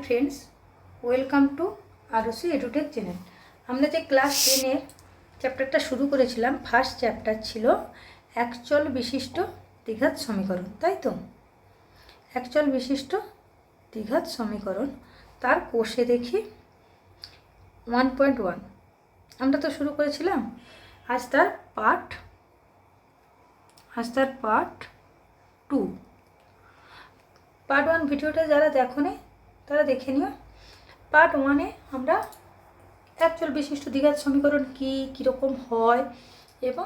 Friends, welcome to Arushi edutech channel. আমরা যে class 10-এর চ্যাপ্টারটা শুরু করেছিলাম, ফার্স্ট চ্যাপ্টার ছিল একচল বিশিষ্ট দ্বিঘাত সমীকরণ, তাই তো? একচল বিশিষ্ট দ্বিঘাত সমীকরণ, তার কোষে দেখি 1.1 আমরা তো শুরু করেছিলাম। আজ তার পার্ট 2। পার্ট 1 ভিডিওটা যারা দেখোনি তারা দেখে নিও। পার্ট 1-এ আমরা একচল বিশিষ্ট দ্বিঘাত সমীকরণ কীরকম হয় এবং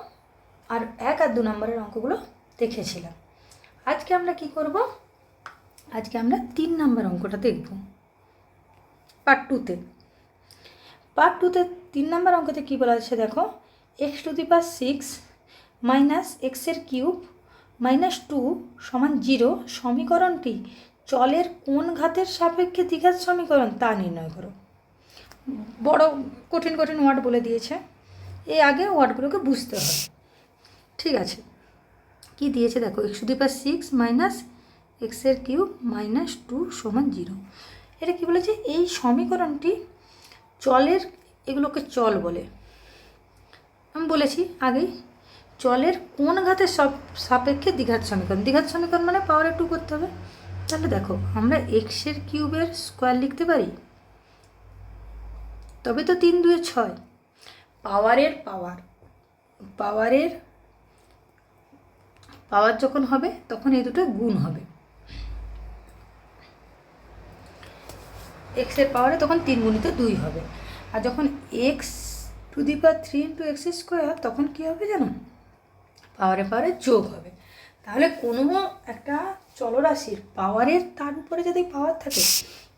আর 1 আর 2 নম্বরের অঙ্কগুলো দেখেছিলাম। আজকে আমরা কি করব? আজকে আমরা 3 নম্বর অঙ্কটা দেখব পার্ট 2-তে। পার্ট 2-তে 3 নম্বর অঙ্কতে কী বলা আছে দেখো, x⁻6 - x³ -2 = 0 সমীকরণটি চলের কোন ঘাতের সাপেক্ষে দ্বিঘাত সমীকরণ তা নির্ণয় করো। বড় কঠিন ওয়ার্ড বলে দিয়েছে, এই আগে ওয়ার্ডগুলোকে বুঝতে হবে। ঠিক আছে, কি দিয়েছে দেখো, x⁻6 - x³ -2 = 0। এটা কি বলেছে? এই সমীকরণটি চলের, এগুলোকে চল বলে, আমি বলেছি আগেই, চলের কোন ঘাতের সাপেক্ষে দ্বিঘাত সমীকরণ। দ্বিঘাত সমীকরণ মানে পাওয়ারে 2 করতে হবে। তাহলে দেখো, আমরা x³ স্কোয়ার লিখতে পারি, তবে তো 3 2 6। পাওয়ার যখন হবে তখন এই দুটো গুণ হবে। এক্সের পাওয়ারে তখন 3 গুণিত 2 হবে। আর যখন x⁻3 × x² তখন কী হবে জানো? পাওয়ারে যোগ হবে। তাহলে কোনো একটা চলরাশির পাওয়ারের তার উপরে যদি পাওয়ার থাকে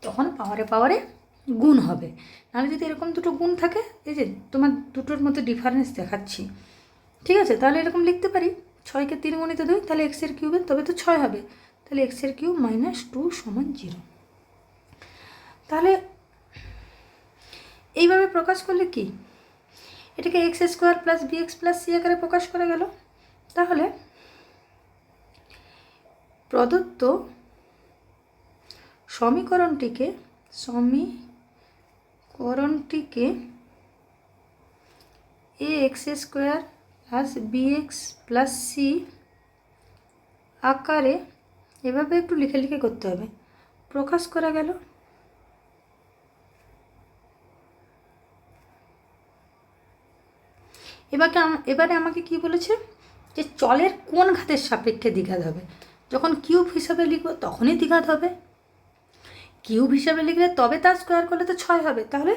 তখন পাওয়ারে গুণ হবে। নাহলে যদি এরকম দুটো গুণ থাকে, এই যে তোমার দুটোর মধ্যে ডিফারেন্স দেখাচ্ছি, ঠিক আছে? তাহলে এরকম লিখতে পারি 6কে 3 গুণিত 2, তাহলে x³ তবে তো 6 হবে। তাহলে x³ -2 = 0। তাহলে এইভাবে প্রকাশ করলে কি, এটাকে x² + bx + c আকারে প্রকাশ করা গেল। তাহলে প্রদত্ত সমীকরণটিকে ax² + bx + c আকারে এভাবে একটু লিখে করতে হবে, প্রকাশ করা গেল। এবারে আমাকে কি বলেছে, যে চলের কোন ঘাতের সাপেক্ষে দ্বিঘাত হবে। যখন কিউব হিসাবে লিখব তখনই দ্বিঘাত হবে। কিউব হিসাবে লিখলে তবে তার স্কোয়ার করলে তো 6 হবে, তাহলে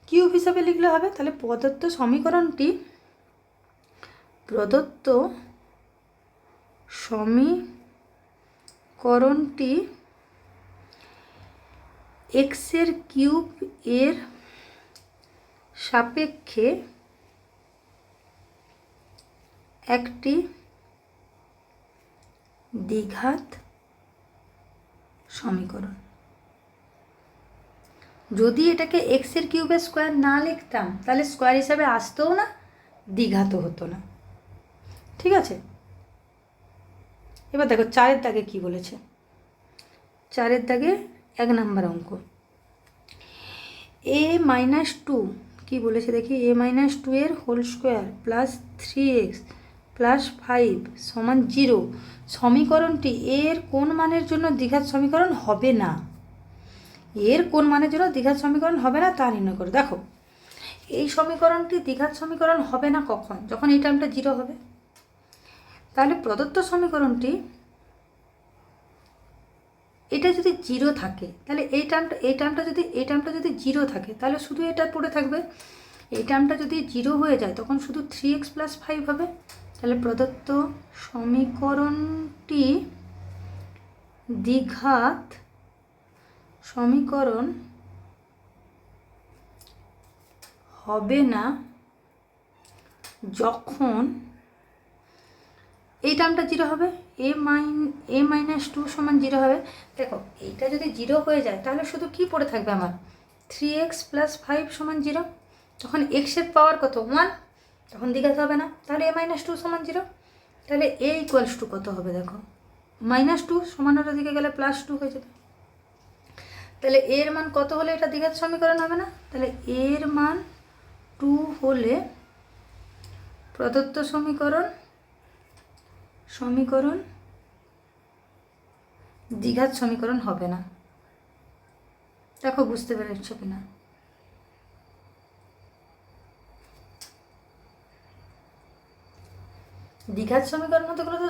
কিউব হিসাবে লিখলে হবে। তাহলে প্রদত্ত সমীকরণটি x³ সাপেক্ষে একটি দ্বিঘাত সমীকরণ। যদি এটাকে x³ স্কোয়ার না লিখতাম তাহলে স্কোয়ার হিসাবে আসতেও না, দ্বিঘাতও হতো না। ঠিক আছে, এবার দেখো 4-এর দাগে কি বলেছে। 4-এর দাগে 1 নম্বর অঙ্ক, a-2 কি বলেছে দেখি, a-2 এর হোল স্কোয়ার + 3x + 5 = 0 সমীকরণটি এর কোন মানের জন্য দ্বিঘাত সমীকরণ হবে না। এর কোন মানের জন্য দ্বিঘাত সমীকরণ হবে না তা নির্ণয় করো। দেখো, এই সমীকরণটি দ্বিঘাত সমীকরণ হবে না কখন? যখন এই টার্মটা 0 হবে। তাহলে প্রদত্ত সমীকরণটি, এটা যদি 0 থাকে তাহলে এই টার্মটা যদি 0 থাকে তাহলে শুধু এটা পড়ে থাকবে। এই টার্মটা যদি 0 হয়ে যায় তখন শুধু 3x + 5 হবে। তাহলে প্রদত্ত সমীকরণটি দ্বিঘাত সমীকরণ হবে না যখন এই টার্মটা 0 হবে, a-2 = 0 হবে। দেখো, এইটা যদি 0 হয়ে যায় তাহলে শুধু কি পড়ে থাকবে আমার, 3x + 5 = 0। তখন x-এর পাওয়ার কত, 1, তখন দ্বিঘাত হবে না। তাহলে a-2 = 0। তাহলে a = কত হবে দেখো, -2 সমানতার দিকে গেলে +2 হয়ে যাবে। তাহলে এর মান কত হলে এটা দ্বিঘাত সমীকরণ হবে না? তাহলে এর মান 2 হলে প্রদত্ত সমীকরণ দ্বিঘাত সমীকরণ হবে না। দেখো বুঝতে পেরেছো কিনা? দ্বিঘাত সমীকরণ হতে গেলে তো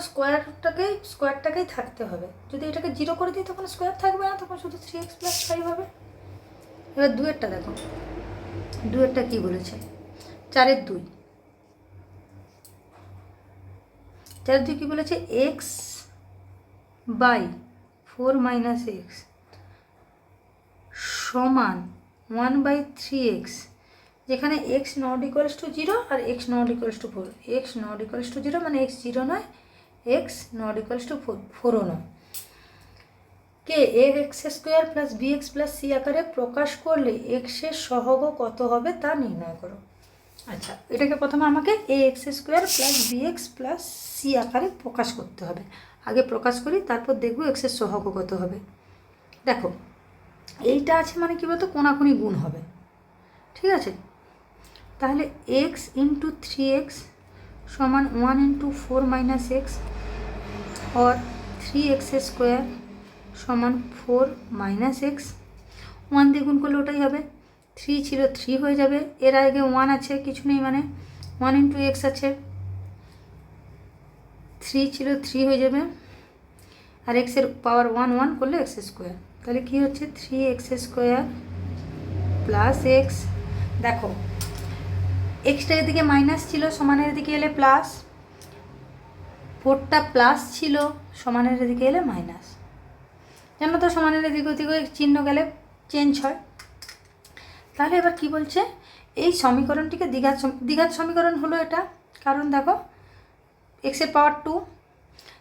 স্কোয়ারটাকেই থাকতে হবে। যদি এটাকে 0 করে দিই তখন স্কোয়ার থাকবে না, তখন শুধু 3x + 5 হবে। এবার 2-এরটা দেখো, 2-এরটা কী বলেছে? 4-এর 2, 4-এর 2 কী বলেছে? x/4 - x সমান 1/3x, যেখানে x ≠ = 0 আর x ≠ = 4। x ≠ = 0 মানে x 0 নয়, x ≠ = 4ও নয়। কে ax² + bx + c আকারে প্রকাশ করলে x এর সহগ কত হবে তা নির্ণয় করো। আচ্ছা, এটাকে প্রথমে আমাকে ax² + bx + c আকারে প্রকাশ করতে হবে। আগে প্রকাশ করি, তারপর দেখব x এর সহগ কত হবে। দেখো এইটা আছে মানে কী বলতো, কোনাকুনি গুণ হবে, ঠিক আছে? তাহলে x × 3x সমান 1 × 4 - x और 3x² সমান 4 - x। 1 দিয়ে গুণ করলে ওটাই হবে, 3 ছিল 3 হয়ে যাবে, এর আগে 1 আছে, কিছু নেই মানে 1 × x আছে, 3 ছিল 3 হয়ে যাবে, আর x এর পাওয়ার 1 করলে x²। তাহলে কী হচ্ছে? 3x² + x। দেখো এক্সটা এদিকে মাইনাস ছিল, সমানের দিকে এলে প্লাস, 4টা প্লাস ছিল, সমানের দিকে এলে মাইনাস। জানো তো সমানের দিকে ওদিকে চিহ্ন গেলে চেঞ্জ হয়। তাহলে এবার কি বলছে? এই সমীকরণটিকে দ্বিঘাত সমীকরণ হলো এটা, কারণ দেখো এক্সের পাওয়ার 2।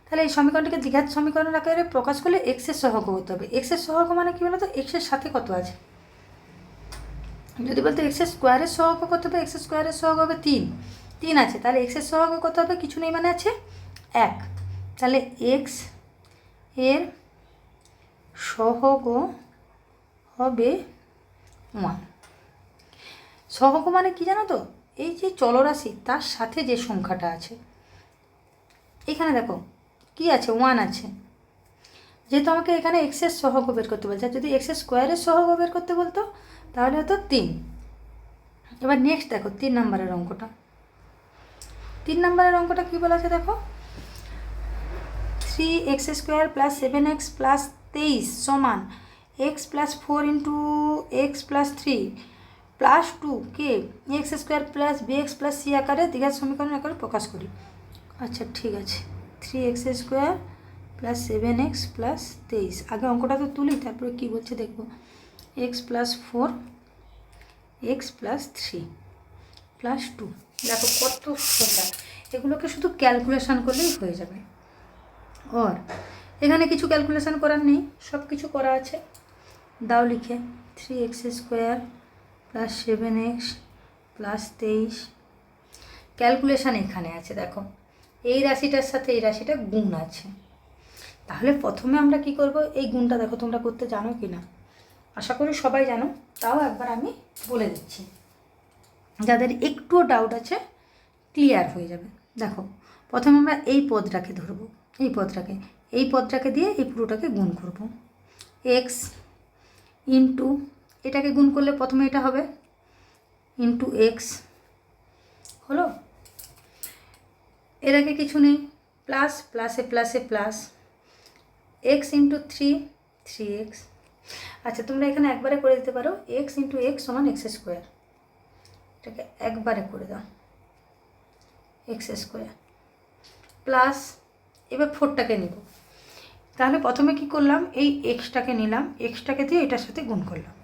তাহলে এই সমীকরণটিকে দ্বিঘাত সমীকরণ আকারে প্রকাশ করলে এক্সের সহগ হতে হবে। এক্সের সহগ মানে কী বলো তো? এক্সের সাথে কত আছে? যদি বলতো x² সহগ কত হবে, x² সহগ হবে 3 আছে, তাহলে x এর সহগ কত হবে? কিছু নেই মানে আছে 1। তাহলে x এর সহগ হবে 1। সহগ মানে কি জানো তো? এই যে চলরাশি তার সাথে যে সংখ্যাটা আছে, এখানে দেখো কি আছে? 1 আছে। যেহেতু আমাকে এখানে x এর সহগ বের করতে বলছে, যদি x² সহগ বের করতে বলতো তাহলে হতো 3। এবার নেক্সট দেখো 3 নম্বরের অঙ্কটা। 3 নম্বরের অঙ্কটা কী বলা আছে দেখো, 3x² + 7x + 23 সমান x + 4 × x + 3 + 2 কে ax² + bx + c আকারে দ্বিঘাত সমীকরণ আকারে প্রকাশ করি। আচ্ছা ঠিক আছে, 3x² + 7x + 23। আগে অঙ্কটা তো তুলি, তারপরে কী বলছে দেখব। x + 4 x + 3 + 2। দেখো কত সোজা, এগুলোকে শুধু ক্যালকুলেশন করলেই হয়ে যাবে। আর এখানে কিছু ক্যালকুলেশন করার নেই, সব কিছু করা আছে। দাও লিখে 3x² + 7x + 23। ক্যালকুলেশান এখানে আছে, দেখো এই রাশিটার সাথে এই রাশিটা গুণ আছে। তাহলে প্রথমে আমরা কি করব? এই গুণটা দেখো তোমরা করতে জানো কি না, আশা করি সবাই জানো, তাও একবার আমি বলে দিচ্ছি, যাদের একটুও ডাউট আছে ক্লিয়ার হয়ে যাবে। দেখো প্রথমে আমরা এই পদটাকে ধরবো, এই পদটাকে দিয়ে এই পুরোটাকে গুণ করব। x ইন্টু এটাকে গুণ করলে প্রথমে এটা হবে ইন্টু x হলো, এর আগে কিছু নেই, প্লাস প্লাসে প্লাসে প্লাস, x ইন্টু 3x। আচ্ছা তোমরা এখানে একবারে করে দিতে পারো, x ইন্টু x সমান x²। এটাকে একবারে করে দাও, x² প্লাস, এবার 4টাকে নিব। তাহলে প্রথমে কি করলাম? এই এক্সটাকে নিলাম, এক্সটাকে দিয়ে এটার সাথে গুণ করলাম,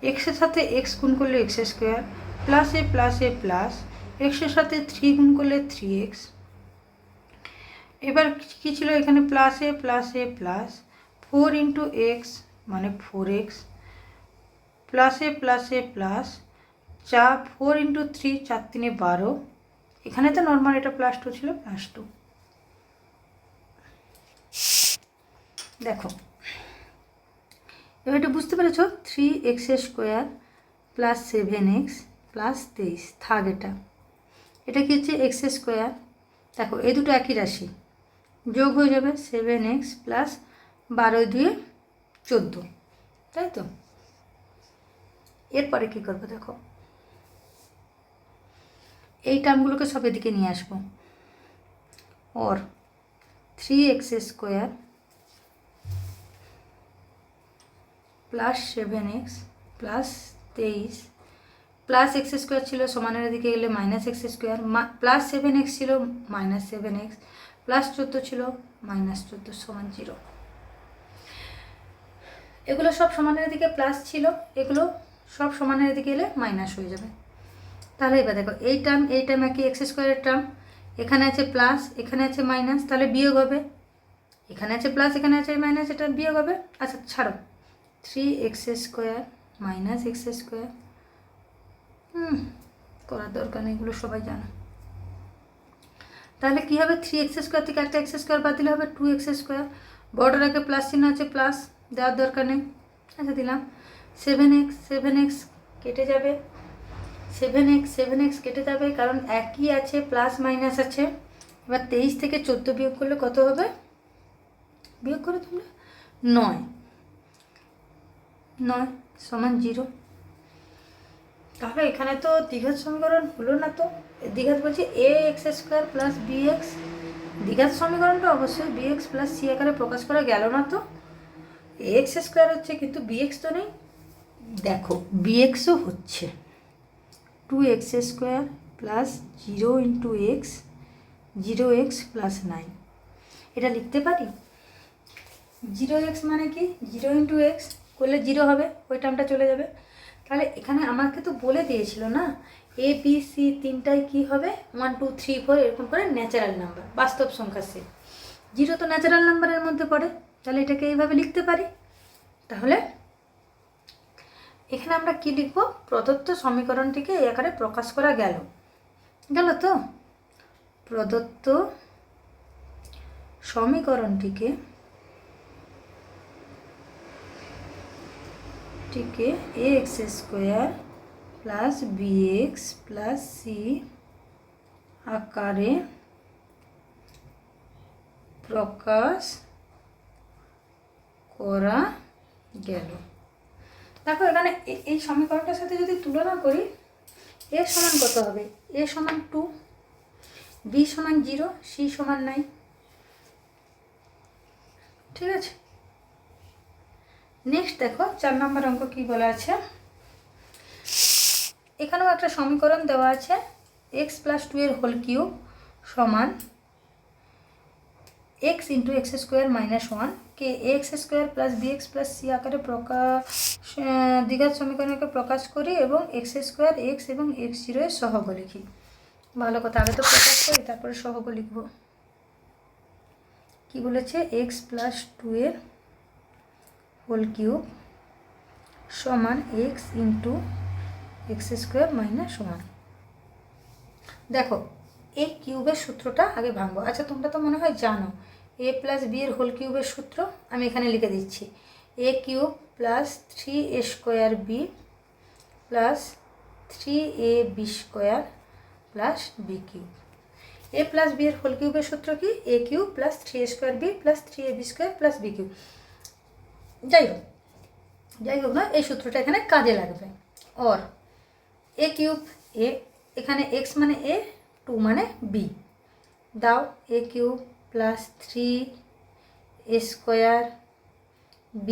এক্সের সাথে এক্স গুণ করলে x² প্লাসে প্লাসে প্লাস, এক্সের সাথে 3 গুণ করলে 3x। এবার কী ছিল এখানে? প্লাসে প্লাসে প্লাস, 4 ইন্টু এক্স মানে 4x প্লাসে প্লাসে প্লাস, 4 ইন্টু 3 4 3 12। এখানে তো নর্মাল এটা +2 ছিল, +2। দেখো এবার এটা বুঝতে পেরেছ, 3x² প্লাস 7x প্লাস 23 থাক। এটা কি হচ্ছে x²। দেখো এই দুটো একই রাশি, যোগ হয়ে যাবে 7x প্লাস 12 × 2 = 14, তাই তো। এরপরে কী করবো দেখো, এই টার্মগুলোকে সব এদিকে নিয়ে আসবো। और 3x² plus 7x plus 23 plus x² ছিল সমানের দিকে গেলে -x² প্লাস 7x ছিল -7x প্লাস 14 ছিল -14 = 0। এগুলো সব সমানের দিকে প্লাস ছিল, এগুলো সব সমানের দিকে এলে মাইনাস হয়ে যাবে। তাহলে এবার দেখো এই টার্ম একই x² টার্ম, এখানে আছে প্লাস এখানে আছে মাইনাস, তাহলে বিয়োগ হবে। এখানে আছে প্লাস এখানে আছে মাইনাস, এটা বিয়োগ হবে। আচ্ছা ছাড়ো, 3x² -x², করার দরকার নেই, এগুলো সবাই জানো। তাহলে কী হবে, 3x² থেকে একটা x² বাদ দিলে হবে 2x²। বর্ডার আগে প্লাস চিহ্ন আছে, প্লাস দেওয়ার দরকার নেই। আচ্ছা দিলাম 7x কেটে যাবে, 7x কেটে যাবে, কারণ একই আছে, প্লাস মাইনাস আছে। এবার 23 থেকে 14 বিয়োগ করলে কত হবে, বিয়োগ করে তোমরা 9 = 0। তাহলে এখানে তো দ্বিঘাত সমীকরণ হলো না। তো দ্বিঘাত বলছি ax² প্লাস bx, দ্বিঘাত সমীকরণটা অবশ্যই bx প্লাস c আকারে প্রকাশ করা গেল না। তো ax² হচ্ছে কিন্তু bx তো নেই। দেখো bxও হচ্ছে 2x² plus 0 × x 0x plus 9, এটা লিখতে পারি। 0x মানে কি, 0 × x করলে 0 হবে, ওই টার্মটা চলে যাবে। তাহলে এখানে আমাকে তো বলে দিয়েছিল না, এ বি সি তিনটাই কী হবে, 1 2 3 4 এরকম করে ন্যাচারাল নাম্বার, বাস্তব সংখ্যা সে 0 তো ন্যাচারাল নাম্বারের মধ্যে পড়ে। তাহলে এটাকে এইভাবে লিখতে পারি। তাহলে এখানে আমরা কি লিখব, প্রদত্ত সমীকরণটিকে এই আকারে প্রকাশ করা গেল তো। প্রদত্ত সমীকরণটিকে ax² plus bx plus c আকারে প্রকাশ করা গেল। দেখো এখানে এই সমীকরণটার সাথে যদি তুলনা করি, a সমান কত হবে, a সমান 2, b সমান 0, c সমান 9। ঠিক আছে, নেক্সট দেখো 4 নম্বর অঙ্ক কি বলা আছে। এখানেও একটা সমীকরণ দেওয়া আছে, x প্লাস 2 এর হোল কিউব সমান x × x² - 1 কে ax² plus bx plus c আকারে দ্বিঘাত সমীকরণকে প্রকাশ করি এবং x² x এবং x0 এর সহগ লিখি। ভালো কথা, আগে তো প্রকাশ করি তারপরে সহগ লিখব। কি বলেছে, x প্লাস 2 এর হোল কিউব সমান x × x² - 1। দেখো এই কিউবের সূত্রটা আগে ভাঙবো। আচ্ছা তোমরা তো মনে হয় জানো a প্লাস b এর হোল কিউবের সূত্র, আমি এখানে লিখে দিচ্ছি, a³ plus 3a² b plus 3ab² plus b³ a plus b এর হোল কিউবের সূত্র কি, a³ plus 3a² b plus 3ab² plus b³। যাই হোক না, এই সূত্রটা এখানে কাজে লাগবে। और a³ a, এখানে x মানে a, 2 মানে b, দাও a³ plus 3a² b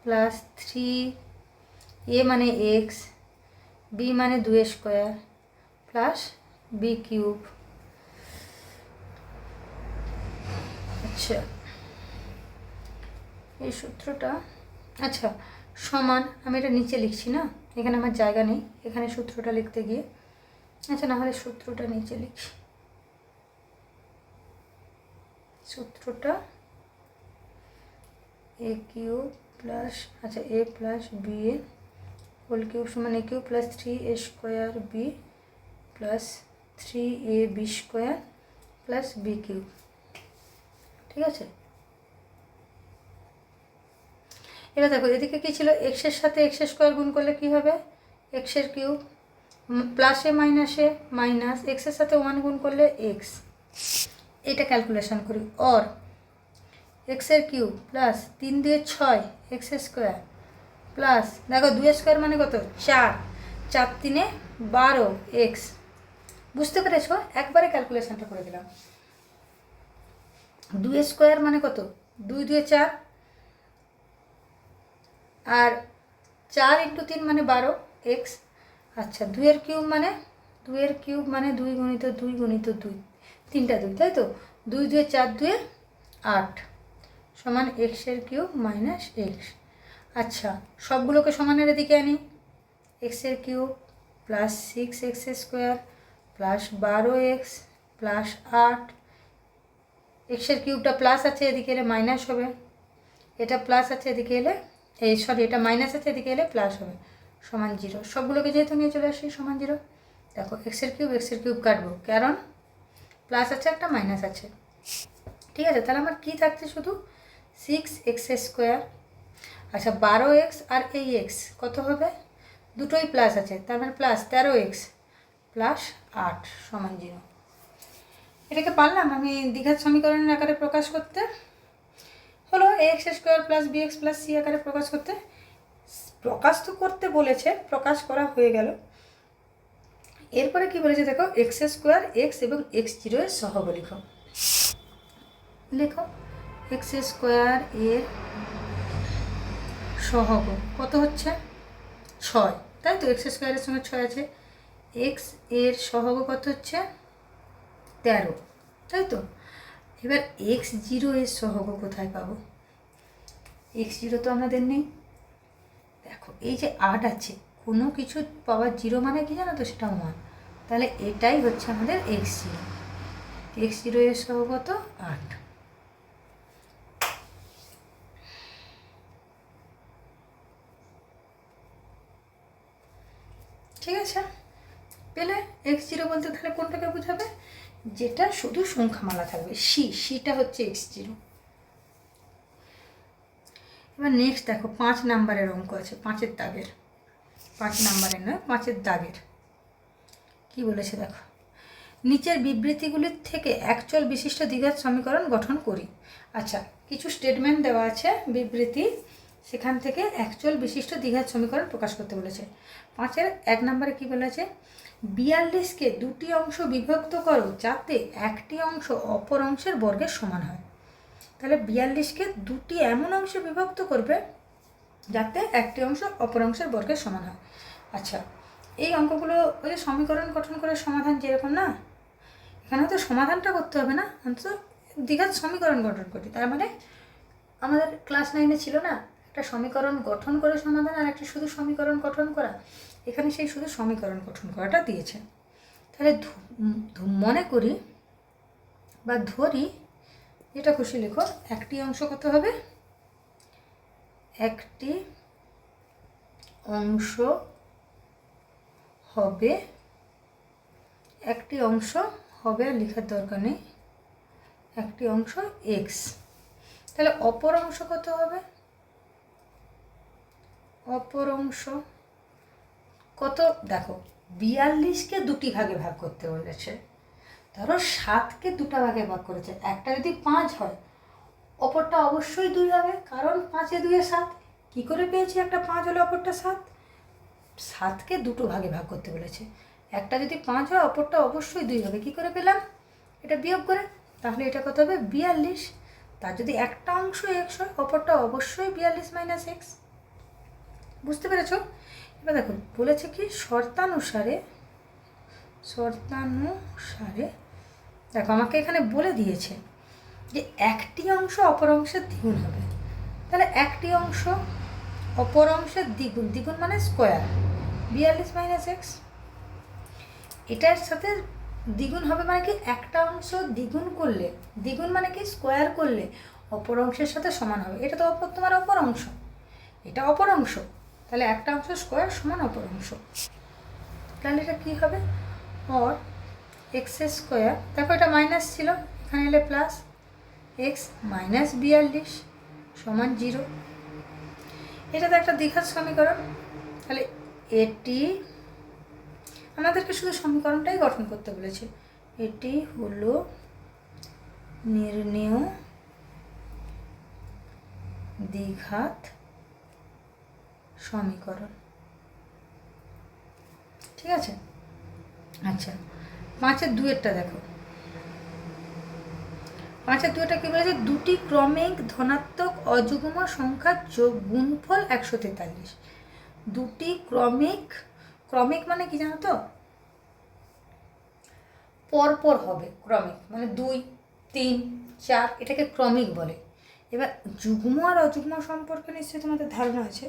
plus 3a মানে x, b মানে 2a² প্লাস b³। আচ্ছা এই সূত্রটা, আচ্ছা সমান, আমি এটা নিচে লিখছি না, এখানে আমার জায়গা নেই এখানে সূত্রটা লিখতে গিয়ে। আচ্ছা না হলে সূত্রটা নিচে লিখি, সূত্রটা a³ প্লাস, আচ্ছা a প্লাস b এর হোল কিউব সমান a³ plus 3a² b plus 3ab² plus b³। ঠিক আছে, এবার দেখো এদিকে কী ছিল, এক্সের সাথে এক্স স্কোয়ার গুণ করলে কী হবে, এক্সের কিউব, প্লাসে মাইনাসে মাইনাস, এক্সের সাথে 1 গুণ করলে এক্স। এটা ক্যালকুলেশন করি, অর এক্সের কিউব প্লাস 3 দিয়ে 6 এক্স স্কোয়ার প্লাস, দেখো 2 স্কোয়ার মানে কত 4, 4 3 12 এক্স। বুঝতে পেরেছ, একবারে ক্যালকুলেশনটা করে দিলাম। 2 স্কোয়ার মানে কত, 2 2 4, আর 4 × 3 মানে 12 এক্স। আচ্ছা 2 এর কিউব মানে 2 গুণিত 2 গুণিত 2, 3টা 2, তাই তো, 2 2 4 2 8 সমান এক্সের কিউব মাইনাস এক্স। আচ্ছা সবগুলোকে সমানের এদিকে আনি, এক্সের cube plus 6 x square plus 12 x plus 8, এক্সের কিউবটা প্লাস আছে এদিকে এলে মাইনাস হবে, এটা প্লাস আছে এদিকে এলে এটা মাইনাস আছে এদিকে এলে প্লাস হবে, সমান 0। সবগুলোকে যেহেতু নিয়ে চলে আসি সমান 0। দেখো এক্সের কিউব কাটবো, কারণ প্লাস আছে একটা মাইনাস আছে, ঠিক আছে। তাহলে আমার কী থাকছে, শুধু 6 এক্স স্কোয়ার, আচ্ছা 12 এক্স আর এই এক্স কত হবে, দুটোই প্লাস আছে, তার মানে প্লাস 13 এক্স প্লাস 8 সমান 0। এটাকে পারলাম আমি দ্বিঘাত সমীকরণের আকারে প্রকাশ করতে, হলো x square plus b x plus c আকারে প্রকাশ করতে। প্রকাশ তো করতে বলেছে, প্রকাশ করা হয়ে গেল। এরপরে কি বলেছে দেখো, এক্স স্কোয়ার এক্স এবং x0 এর সহগ লিখো। লেখো এক্স স্কোয়ার এর সহগ কত হচ্ছে 6, তাই তো, এক্স স্কোয়ারের সঙ্গে 6 আছে, এক্স এর সহগ কত হচ্ছে 13, তাই তো। এবার x0 এর সহগ কোথায় পাবো, x0 তো আমাদের নেই। দেখো এই যে 8 আছে, কোনো কিছু পাওয়ার 0 মানে কি জানো তো, সেটা 1, তাহলে এটাই হচ্ছে আমাদের x0 এর সহগ কত 8। ঠিক আছে, পেলে x0 বলতে তাহলে কোনটাকে বোঝাবে, যেটা শুধু সংখ্যামালা থাকবে, সিটা হচ্ছে x0। এবার নেক্সট দেখো 5 নাম্বারের অঙ্ক আছে, 5-এর দাগের, 5 নাম্বারের নয় 5-এর দাগের। কি বলেছে দেখো, নিচের বিবৃতিগুলির থেকে একচল বিশিষ্ট দ্বিঘাত সমীকরণ গঠন করি। আচ্ছা কিছু স্টেটমেন্ট দেওয়া আছে বিবৃতি, সেখান থেকে একচল বিশিষ্ট দ্বিঘাত সমীকরণ প্রকাশ করতে বলেছে। 5-এর 1 নম্বরে কি বলেছে, 42কে 2টি অংশ বিভক্ত করো যাতে একটি অংশ অপর অংশের বর্গের সমান হয়। তাহলে 42কে 2টি এমন অংশে বিভক্ত করবে যাতে একটি অংশ অপর অংশের বর্গের সমান হয়। আচ্ছা এই অঙ্কগুলো ওই যে সমীকরণ গঠন করে সমাধান যেরকম না, এখানে তো সমাধানটা করতে হবে না, অন্তত দ্বিঘাত সমীকরণ গঠন করি। তার মানে আমাদের ক্লাস 9-এ ছিল না একটা সমীকরণ গঠন করে সমাধান আর একটা শুধু সমীকরণ গঠন করা, এখানে সেই শুধু সমীকরণ গঠন করাটা দিয়েছে। তাহলে মনে করি বা ধরি, যেটা খুশি লেখো, একটি অংশ কত হবে, একটি অংশ হবে, একটি অংশ হবে আর লেখার দরকার নেই, একটি অংশ এক্স। তাহলে অপর অংশ কত হবে, অপর অংশ কত, দেখো 42কে 2টি ভাগে ভাগ করতে বলেছে, ধরো 7কে 2টা ভাগে ভাগ করেছে, একটা যদি 5 হয় অপরটা অবশ্যই 2 হবে, কারণ 5-এ 2-এ 7। কী করে পেয়েছি একটা 5 হলে অপরটা 7, 7কে 2টো ভাগে ভাগ করতে বলেছে, একটা যদি 5 হয় অপরটা অবশ্যই 2 হবে, কী করে পেলাম, এটা বিয়োগ করে। তাহলে এটা কত হবে 42, তার যদি একটা অংশ এক্স হয় অপরটা অবশ্যই 42 মাইনাস এক্স। বুঝতে পেরেছ? এবার দেখো বলেছে কি, শর্তানুসারে দেখো আমাকে এখানে বলে দিয়েছে যে একটি অংশ অপর অংশের দ্বিগুণ হবে, তাহলে একটি অংশ অপর অংশের দ্বিগুণ, দ্বিগুণ মানে স্কোয়ার, 42 মাইনাস এক্স। এটার সাথে দ্বিগুণ হবে মানে কি, একটা অংশ দ্বিগুণ করলে, দ্বিগুণ মানে কি স্কোয়ার করলে অপর অংশের সাথে সমান হবে, এটা তো তোমার অপর অংশ, এটা অপর অংশ, তাহলে একটা অংশ স্কোয়ার সমান অপর অংশ। তাহলে এটা কী হবে, অর এক্স স্কোয়ার, দেখো এটা মাইনাস ছিল, এখানে এলে প্লাস, এক্স মাইনাস 42 সমান 0। এটা তো একটা দ্বিঘাত সমীকরণ। তাহলে এটি আমাদেরকে শুধু সমীকরণটাই গঠন করতে বলেছে। এটি হলো নির্ণেয় দ্বিঘাত সমীকরণ। ঠিক আছে। আচ্ছা, 5-এর 2-এরটা দেখো। 5-এর 2-এটা কী বলেছে? দুটি ক্রমিক ধনাত্মক অযুগ্ম সংখ্যার গুণফল 143। দুটি ক্রমিক মানে কি জানো তো? পরপর হবে। ক্রমিক মানে 2, 3, 4, এটাকে ক্রমিক বলে। এবার যুগ্ম আর অযুগ্ম সম্পর্কে নিশ্চয়ই তোমাদের ধারণা আছে।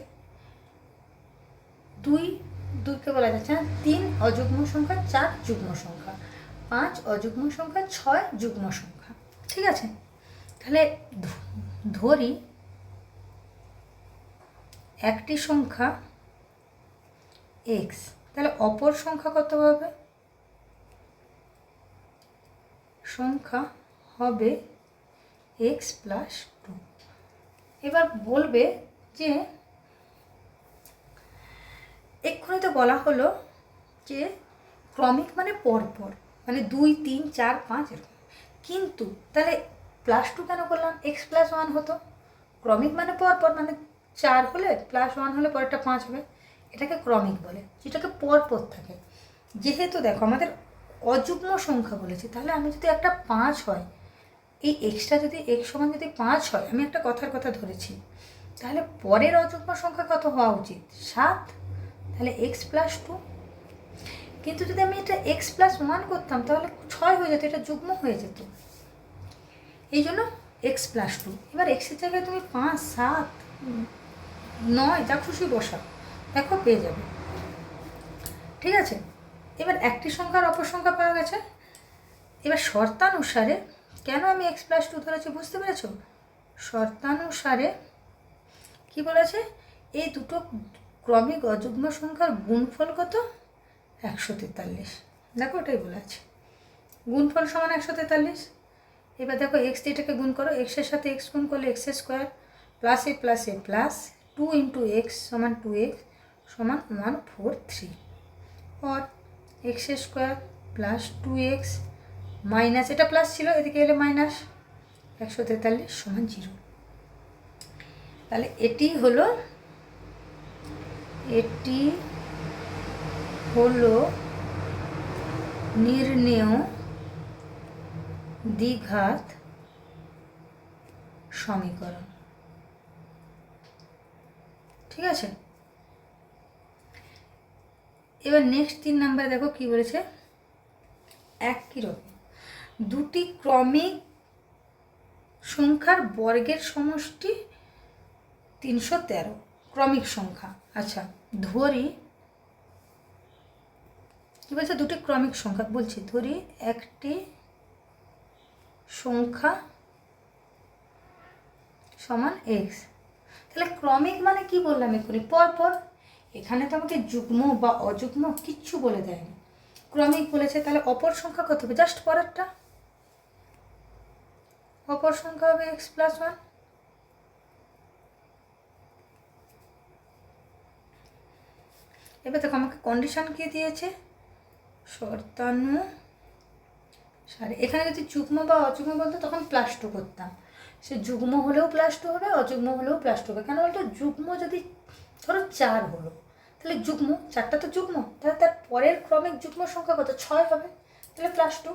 2কে বলা যাচ্ছে না 3 অযুগ্ম সংখ্যা, 4 যুগ্ম সংখ্যা, 5 অযুগ্ম সংখ্যা, 6 যুগ্ম সংখ্যা। ঠিক আছে। তাহলে ধরি একটি সংখ্যা x, তাহলে অপর সংখ্যা কত হবে? সংখ্যা হবে x + 2। এবার বলবে যে এক্ষুনি তো বলা হলো যে ক্রমিক মানে পরপর, মানে 2, 3, 4, 5 এরকম। কিন্তু তাহলে +2 কেন করলাম? x + 1 হতো। ক্রমিক মানে পরপর, মানে 4 হলে +1 হলে পরেরটা 5 হবে। এটাকে ক্রমিক বলে, যেটাকে পরপর থাকে। যেহেতু দেখো আমাদের অযুগ্ম সংখ্যা বলেছে, তাহলে আমি যদি একটা 5 হয়, এই এক্সটা যদি x সমান যদি 5 হয়, আমি একটা কথা ধরেছি, তাহলে পরের অযুগ্ম সংখ্যা কত হওয়া উচিত? 7। তাহলে x + 2। কিন্তু যদি আমি এটা x + 1 করতাম তাহলে 6 হয়ে যেত, এটা যুগ্ম হয়ে যেত। এই জন্য x + 2। এবার এক্সের জায়গায় তুমি 5, 7, 9 যা খুশি বসাও, দেখো পেয়ে যাবে। ঠিক আছে। এবার একটি সংখ্যার অপর সংখ্যা পাওয়া গেছে। এবার শর্তানুসারে কেন আমি x + 2 ধরেছি বুঝতে পেরেছ? শর্তানুসারে কি বলেছে? এই দুটো ক্রমিক অযুগ্ম সংখ্যার গুণফল কত? 143। দেখো ওটাই বলে আছে, গুণফল সমান 143। এবার দেখো এক্স এটাকে গুণ করো, এক্সের সাথে এক্স গুণ করলে x² + a + 2 × x = 2x = 143। और x² + 2x মাইনাস, এটা প্লাস ছিল এদিকে এলে মাইনাস, 143 = 0। তাহলে এটি হলো নির্ণেয় দ্বিঘাত সমীকরণ। ঠিক আছে। এবার নেক্সট 3 নম্বরে দেখো কি বলেছে? একই রকম দুটি ক্রমিক সংখ্যার বর্গের সমষ্টি 313। ক্রমিক সংখ্যা। আচ্ছা, ধরি কি বলছে? দুটি ক্রমিক সংখ্যা বলছি। ধরি একটি সংখ্যা সমান x। তাহলে ক্রমিক মানে কি বললাম এক্ষুনি? পরপর। এখানে তো আমাকে যুগ্ম বা অযুগ্ম কিচ্ছু বলে দেয়নি, ক্রমিক বলেছে। তাহলে অপর সংখ্যা কত হবে? জাস্ট পরেরটা। অপর সংখ্যা হবে x + 1। এবার দেখো আমাকে কন্ডিশন কি দিয়েছে? শর্তানুসারে। এখানে যদি যুগ্ম বা অযুগ্ম বলতো তখন +2 করতাম। সে যুগ্ম হলেও +2 হবে, অযুগ্ম হলেও +2 হবে। কেন বলতো? যুগ্ম যদি ধরো 4 হলো, তাহলে যুগ্ম 4টা তো যুগ্ম, তাহলে তার পরের ক্রমিক যুগ্ম সংখ্যা কত? 6 হবে, তাহলে +2।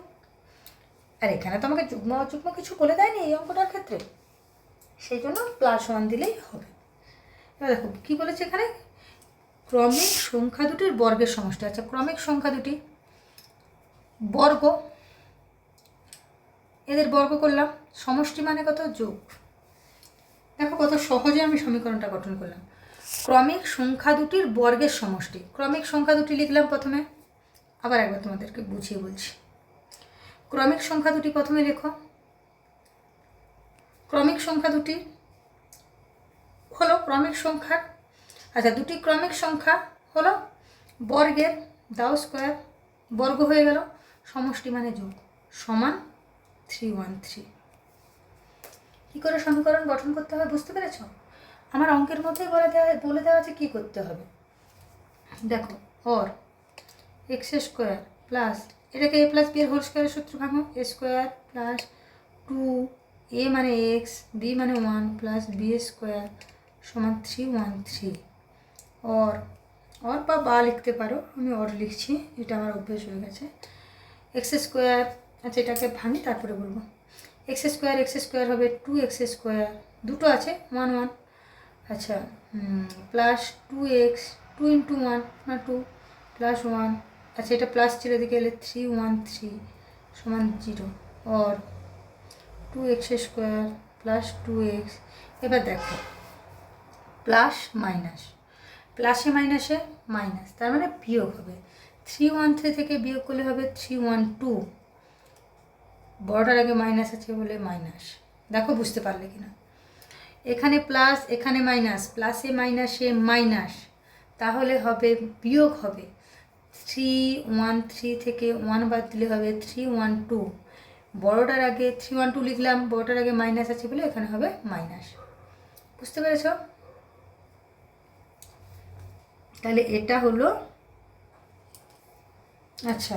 আর এখানে তো আমাকে যুগ্ম অযুগ্ম কিছু বলে দেয়নি এই অঙ্কটার ক্ষেত্রে, সেই জন্য +1 দিলেই হবে। এবার দেখো কী বলেছে এখানে? ক্রমিক সংখ্যা দুটির বর্গের সমষ্টি। আচ্ছা, ক্রমিক সংখ্যা দুটি বর্গ, এদের বর্গ করলাম, সমষ্টি মানে কত? যোগ। দেখো কত সহজে আমি সমীকরণটা গঠন করলাম। ক্রমিক সংখ্যা দুটির বর্গের সমষ্টি। ক্রমিক সংখ্যা দুটি লিখলাম প্রথমে, আবার একবার তোমাদেরকে বুঝিয়ে বলছি। ক্রমিক সংখ্যা দুটি প্রথমে লেখো। ক্রমিক সংখ্যা দুটি হলো ক্রমিক সংখ্যা। আচ্ছা, দুটি ক্রমিক সংখ্যা হলো বর্গের, দাও স্কোয়ার, বর্গ হয়ে গেল, সমষ্টি মানে যোগ, সমান 313। কী করে সমীকরণ গঠন করতে হয় বুঝতে পেরেছ? আমার অঙ্কের মধ্যেই বলে দেওয়া আছে কী করতে হবে। দেখো, অর এক্স স্কোয়ার প্লাস, এটাকে এ প্লাস বি এর হোল স্কোয়ারের সূত্র ভাঙো, এ স্কোয়ার প্লাস 2a মানে এক্স, বি মানে 1 প্লাস বি স্কোয়ার সমান 313। অর বা লিখতে পারো, আমি অর লিখছি, এটা আমার অভ্যেস হয়ে গেছে। এক্স স্কোয়ার, আচ্ছা এটাকে ভাঙি তারপরে বলবো। এক্স স্কোয়ার হবে 2x স্কোয়ার, দুটো আছে 1 1, আচ্ছা প্লাস 2x, 2 × 1 না 2 প্লাস 1, আচ্ছা এটা প্লাস ছিল, এদিকে এলে 313 সমান 0। Or 2x square plus 2x। এবার দেখো প্লাস মাইনাস, প্লাসে মাইনাসে মাইনাস, তার মানে বিয়োগ হবে। 313 থেকে বিয়োগ করলে হবে 312, বড়টার আগে মাইনাস আছে বলে মাইনাস। দেখো বুঝতে পারলে কিনা, এখানে প্লাস এখানে মাইনাস, প্লাসে মাইনাসে মাইনাস, তাহলে হবে বিয়োগ হবে। 313 থেকে 1 বাদ দিলে হবে 312, বড়টার আগে 312 লিখলাম, বড়টার আগে মাইনাস আছে বলে এখানে হবে মাইনাস। বুঝতে পেরেছ? তাহলে এটা হলো। আচ্ছা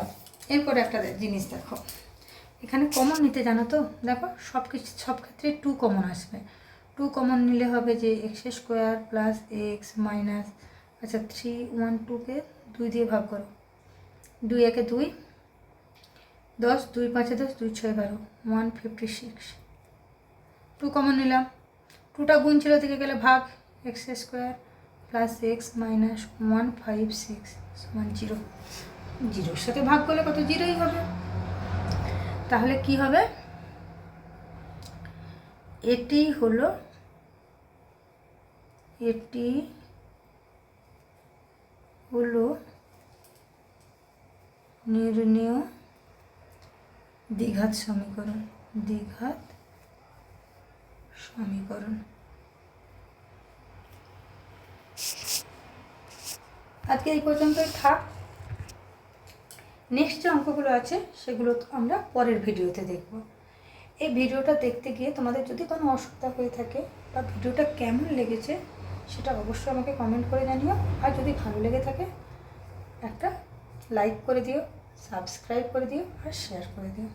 এরপরে একটা জিনিস দেখো, এখানে কমন নিতে জানো তো, দেখো সব ক্ষেত্রে 2 কমন আসবে। 2 কমন নিলে হবে যে x square plus x minus, আচ্ছা 312কে 2 দিয়ে ভাগ করো, 2 একে 2, 10, 2 5 10, 2 6 12, 156। 2 কমন নিলাম, 2টা গুণ ছিল থেকে গেলে ভাগ, x square plus x minus 156 সমান 0। 0-র সাথে ভাগ করলে কত, 0ই হবে। তাহলে কি হবে, এটি হলো নির্ণেয় দ্বিঘাত সমীকরণ। আজকে এই পর্যন্তই থাক। নেক্সট যে অঙ্কগুলো আছে সেগুলো আমরা পরের ভিডিওতে দেখব। এই ভিডিওটা দেখতে গিয়ে তোমাদের যদি কোনো অসুবিধা হয়ে থাকে বা ভিডিওটা কেমন লেগেছে সেটা অবশ্যই আমাকে কমেন্ট করে জানিও। আর যদি ভালো লেগে থাকে একটা লাইক করে দিও, সাবস্ক্রাইব করে দিও আর শেয়ার করে দিও।